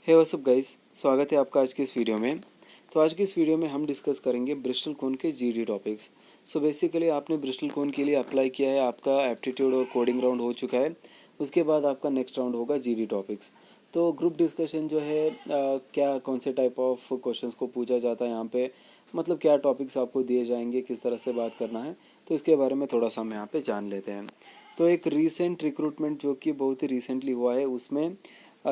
Hey what's up guys, स्वागत है आपका आज की इस वीडियो में। तो आज की इस वीडियो में हम डिस्कस करेंगे ब्रिस्टल कॉन के जीडी टॉपिक्स। सो बेसिकली आपने ब्रिस्टल कॉन के लिए अप्लाई किया है, आपका एप्टीट्यूड और कोडिंग राउंड हो चुका है। उसके बाद आपका नेक्स्ट राउंड होगा जीडी टॉपिक्स। तो ग्रुप डिस्कशन जो है क्या कौन से टाइप ऑफ क्वेश्चंस को पूछा जाता है यहाँ पे, मतलब क्या टॉपिक्स आपको दिए जाएंगे, किस तरह से बात करना है, तो इसके बारे में थोड़ा सा हम यहाँ पे जान लेते हैं। तो एक रीसेंट रिक्रूटमेंट जो कि बहुत ही रिसेंटली हुआ है, उसमें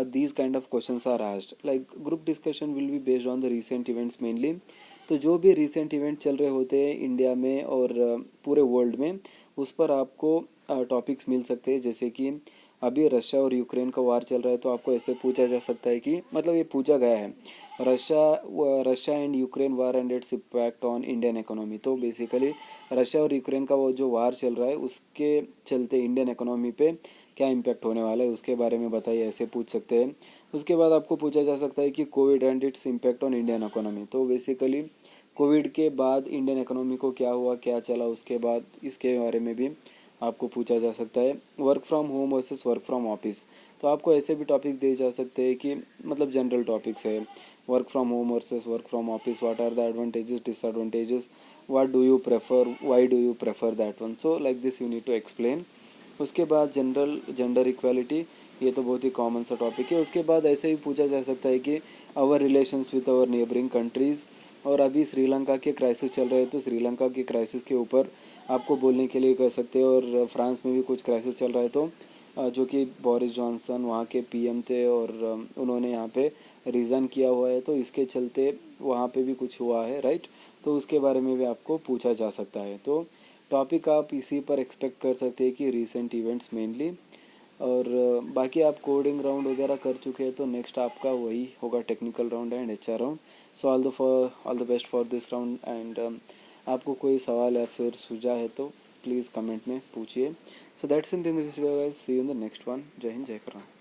these kind of questions are asked. Like group discussion will be based on the recent events mainly. तो जो भी रिसेंट इवेंट चल रहे होते हैं इंडिया में और पूरे वर्ल्ड में, उस पर आपको टॉपिक्स मिल सकते हैं। जैसे कि अभी रशिया और यूक्रेन का वार चल रहा है, तो आपको ऐसे पूछा जा सकता है कि मतलब ये पूछा गया है, Russia and Ukraine war and its impact on Indian economy. तो बेसिकली रशिया और यूक्रेन का वो जो वार चल रहा है, उसके चलते इंडियन इकोनॉमी पे क्या इम्पैक्ट होने वाला है, उसके बारे में बताइए, ऐसे पूछ सकते हैं। उसके बाद आपको पूछा जा सकता है कि Covid and its impact on Indian economy. तो बेसिकली कोविड के बाद इंडियन इकोनॉमी को क्या हुआ, क्या चला, उसके बाद इसके बारे में भी आपको पूछा जा सकता है। Work from home versus work from office, तो आपको ऐसे भी टॉपिक्स दिए जा सकते हैं कि मतलब जनरल टॉपिक्स है, work from home versus work from office, what are the advantages, disadvantages, what do you prefer, why do you prefer that one. So like this you need to explain. उसके बाद general gender equality, ये तो बहुत ही common सा topic है। उसके बाद ऐसे ही पूछा जा सकता है कि our relations with our neighbouring countries, और अभी श्रीलंका के क्राइसिस चल रहे हैं, तो श्रीलंका के क्राइसिस के ऊपर आपको बोलने के लिए कह सकते हैं। और फ्रांस में भी कुछ क्राइसिस चल रहा है, तो जो कि बोरिस जॉनसन वहाँ के पीएम थे और उन्होंने यहाँ पे रिज़ाइन किया हुआ है, तो इसके चलते वहाँ पे भी कुछ हुआ है, राइट। तो उसके बारे में भी आपको पूछा जा सकता है। तो टॉपिक आप इसी पर एक्सपेक्ट कर सकते हैं कि रीसेंट इवेंट्स मेनली। और बाकी आप कोडिंग राउंड वगैरह कर चुके हैं, तो नेक्स्ट आपका वही होगा technical round and HR round. So all the best for this round. And आपको कोई सवाल या फिर सुझाव है तो प्लीज़ कमेंट में पूछिए। So that's it in this video guys, see you in the next one. जय हिंद, जय करम।